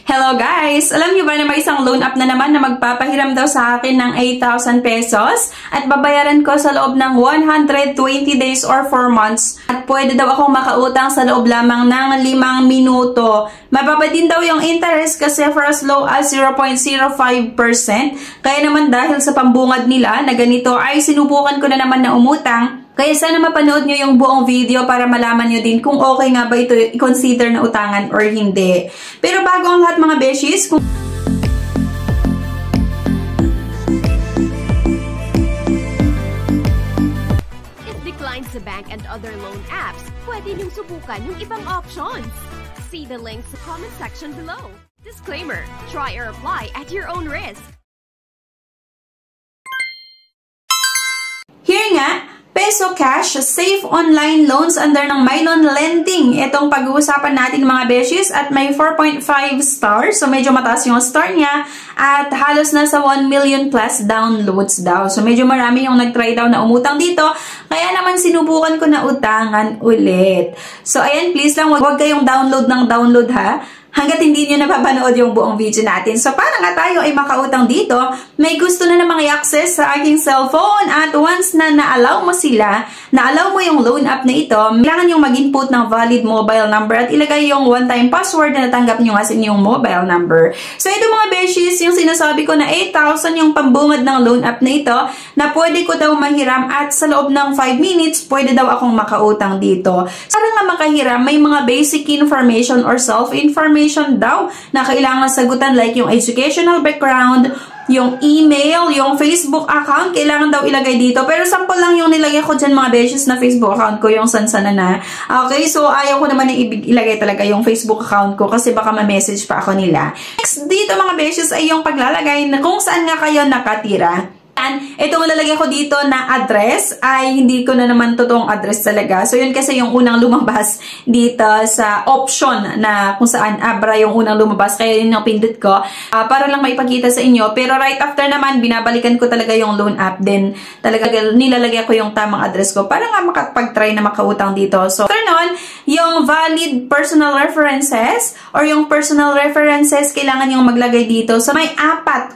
Hello guys! Alam niyo ba na may isang loan app na naman na magpapahiram daw sa akin ng 8,000 pesos at babayaran ko sa loob ng 120 days or 4 months at pwede daw akong makautang sa loob lamang ng 5 minuto. Mababa din daw yung interest kasi for as low as 0.05%. Kaya naman dahil sa pambungad nila na ganito ay sinubukan ko na naman na umutang. Kaya sana mapanood nyo yung buong video para malaman nyo din kung okay nga ba ito i-consider na utangan or hindi. Pero bago ang lahat mga beshies, kung It declines the bank and other loan apps. Pwede nyong subukan yung ibang options. See the link sa comment section below. Disclaimer, try or apply at your own risk. here nga, Peso Cash, safe online loans under ng Mylon Lending. Itong pag-uusapan natin mga beshies at may 4.5 stars. So medyo mataas yung star niya at halos nasa 1 million plus downloads daw. So medyo marami yung nag-try daw na umutang dito. Kaya naman sinubukan ko na utangan ulit. So ayan, please lang wag kayong download ng download ha. Hanggat hindi nyo napapanood yung buong video natin. So, para nga tayo ay makautang dito, may gusto na namang i-access sa aking cellphone at once na na-allow mo sila, na-allow mo yung loan app na ito, kailangan yung mag-input ng valid mobile number at ilagay yung one-time password na natanggap nyo as in yung mobile number. So, ito mga beshies, yung sinasabi ko na 8,000 yung pambungad ng loan app na ito, na pwede ko daw mahiram at sa loob ng 5 minutes, pwede daw akong makautang dito. Para nga makahiram, may mga basic information or self-information daw na kailangan sagutan like yung educational background, yung email, yung Facebook account, kailangan daw ilagay dito. Pero sample lang yung nilagay ko dyan mga beshes na Facebook account ko, yung sansana na. Okay, so ayaw ko naman ilagay talaga yung Facebook account ko kasi baka ma-message pa ako nila. Next dito mga beshes ay yung paglalagay na kung saan nga kayo nakatira. Itong lalagay ko dito na address ay hindi ko na naman totoong address talaga. So, yun kasi yung unang lumabas dito sa option na kung saan Abra yung unang lumabas. Kaya yun yung pindot ko para lang maipakita sa inyo. Pero right after naman, binabalikan ko talaga yung loan app. Then, talaga nilalagay ko yung tamang address ko para nga makapag-try na makautang dito. So, after nun, yung valid personal references or yung personal references, kailangan yung maglagay dito. So, may apat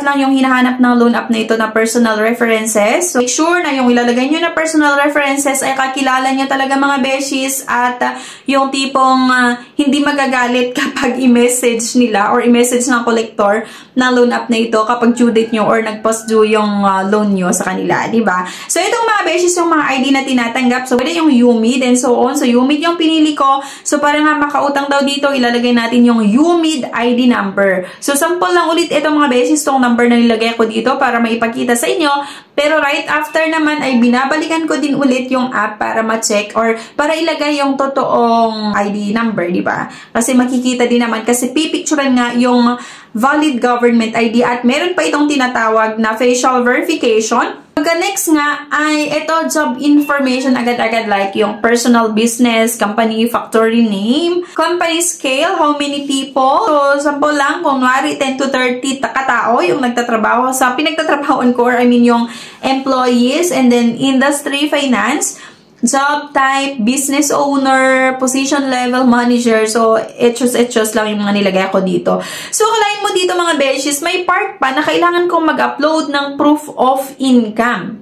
lang yung hinahanap ng loan app na ito na personal references. So, make sure na yung ilalagay nyo na personal references ay kakilala nyo talaga mga beshies at yung tipong hindi magagalit kapag i-message nila or i-message ng collector ng loan app na ito kapag due date nyo or nag-post due yung loan nyo sa kanila, diba? So, itong mga beshies yung mga ID na tinatanggap. So, pwede yung UMID and so on. So, UMID yung pinili ko. So, para nga makautang daw dito, ilalagay natin yung UMID ID number. So, sample lang ulit itong mga beshies tong number na nilagay ko dito para maipakita sa inyo. Pero right after naman ay binabalikan ko din ulit yung app para ma-check or para ilagay yung totoong ID number, di ba? Kasi makikita din naman kasi pipicturean nga yung valid government ID at meron pa itong tinatawag na facial verification. Pagka-next nga ay ito job information agad-agad like yung personal business, company factory name, company scale, how many people. So, sample lang, kung wari 10 to 30 katao yung nagtatrabaho sa pinagtatrabahoan ko or I mean yung employees and then industry, finance, job type, business owner, position level, manager. So, etchos lang yung mga nilagay ko dito. So, kalahin mo dito mga beshies, may part pa na kailangan kong mag-upload ng proof of income.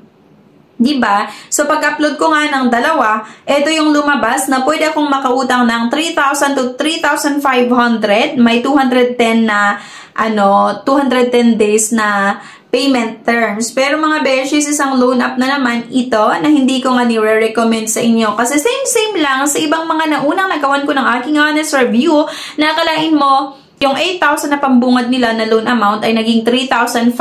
Diba? So, pag-upload ko nga ng dalawa, ito yung lumabas na pwede akong makautang ng 3,000 to 3,500. May 210 na, 210 days na payment terms. Pero mga beshies, isang loan app na naman ito na hindi ko nga nire-recommend sa inyo. Kasi same lang sa ibang mga naunang nagawan ko ng aking honest review na akalain mo, yung 8,000 na pambungad nila na loan amount ay naging 3,500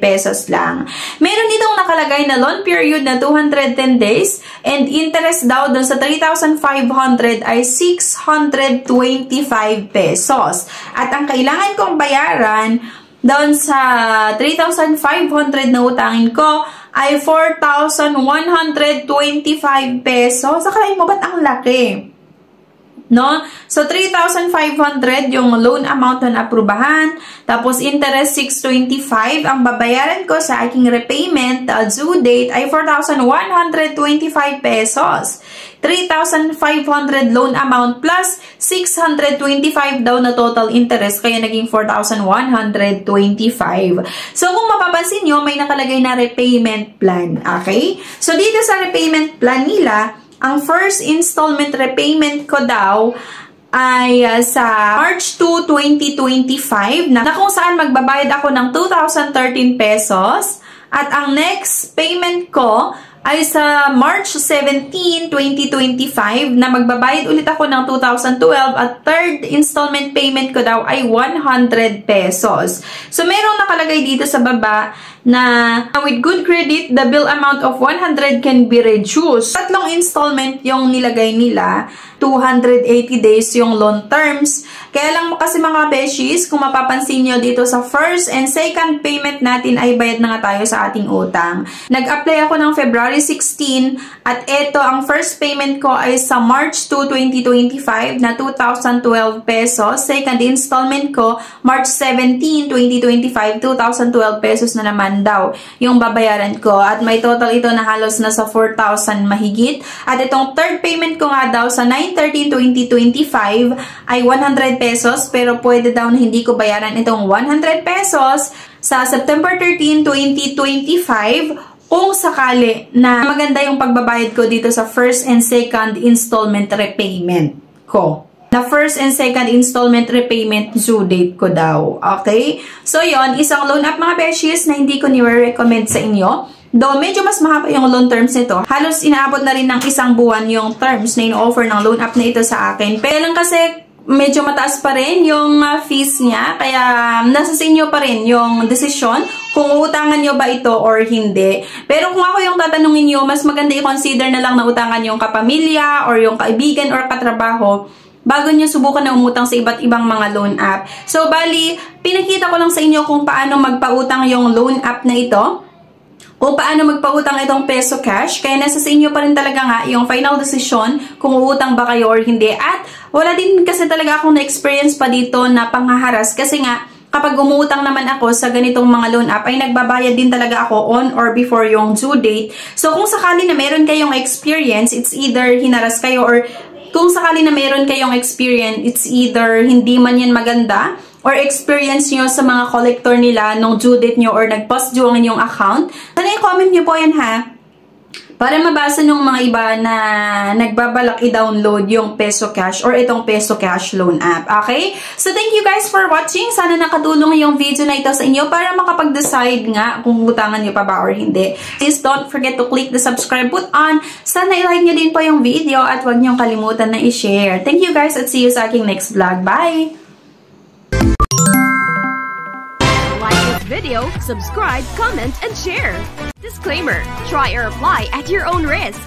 pesos lang. Meron ditong nakalagay na loan period na 210 days and interest daw dun sa 3,500 ay 625 pesos. At ang kailangan kong bayaran doon sa 3,500 na utangin ko ay 4,125 pesos. Akalain mo ba't ang laki? No? So, 3,500 yung loan amount na aprubahan. Tapos, interest 625. Ang babayaran ko sa aking repayment due date ay 4,125 pesos. 3,500 loan amount plus 625 daw na total interest, kaya naging 4,125. So, kung mapapansin nyo, may nakalagay na repayment plan. Okay? So, dito sa repayment plan nila, ang first installment repayment ko daw ay sa March 2, 2025 na kung saan magbabayad ako ng 2,013 pesos at ang next payment ko ay sa March 17, 2025 na magbabayad ulit ako ng 2012 at third installment payment ko daw ay 100 pesos. So, merong nakalagay dito sa baba na with good credit, the bill amount of 100 can be reduced. Tatlong installment yung nilagay nila, 280 days yung loan terms. Kaya lang kasi mga beshies, kung mapapansin nyo dito sa first and second payment natin ay bayad na nga tayo sa ating utang. Nag-apply ako ng February 16 at ito ang first payment ko ay sa March 2, 2025 na 2,012 pesos. Second installment ko, March 17, 2025, 2,012 pesos na naman daw yung babayaran ko at may total ito na halos nasa 4,000 mahigit. At itong third payment ko nga daw sa 9/13/2025 ay 100 pesos pero pwede daw na hindi ko bayaran itong 100 pesos sa September 13, 2025 kung sakali na maganda yung pagbabayad ko dito sa first and second installment repayment ko. Na first and second installment repayment due date ko daw. Okay? So, yon isang loan app mga beshies na hindi ko ni-recommend sa inyo. Though, medyo mas mahaba yung loan terms nito. Halos inaabot na rin ng isang buwan yung terms na in-offer ng loan app na ito sa akin. Pero lang kasi, medyo mataas pa rin yung fees niya. Kaya, nasa sa inyo pa rin yung desisyon kung utangan nyo ba ito or hindi. Pero kung ako yung tatanungin nyo, mas maganda i-consider na lang na utangan yung kapamilya or yung kaibigan or katrabaho bago nyo subukan na umutang sa iba't ibang mga loan app. So, bali, pinakita ko lang sa inyo kung paano magpautang yung loan app na ito. Kung paano magpautang itong Peso Cash. Kaya nasa sa inyo pa rin talaga nga yung final decision kung uutang ba kayo or hindi. At wala din kasi talaga akong na-experience pa dito na panghaharas. Kasi nga, kapag umuutang naman ako sa ganitong mga loan app, ay nagbabayad din talaga ako on or before yung due date. So, kung sakali na meron kayong experience, it's either hinaras kayo or kung sakali na meron kayong experience, it's either hindi man yan maganda or experience nyo sa mga collector nila nung due date nyo or nag-post due ang inyong account, sana i-comment nyo po yan ha. Para mabasa ng mga iba na nagbabalak i-download yung Peso Cash or itong Peso Cash loan app. Okay? So, thank you guys for watching. Sana nakatulong yung video na ito sa inyo para makapag-decide nga kung utangan nyo pa ba or hindi. Please don't forget to click the subscribe button. Sana i-like nyo din po yung video at huwag nyo kalimutan na i-share. Thank you guys at see you sa aking next vlog. Bye! Like this video, subscribe, comment, and share. Disclaimer, try or apply at your own risk.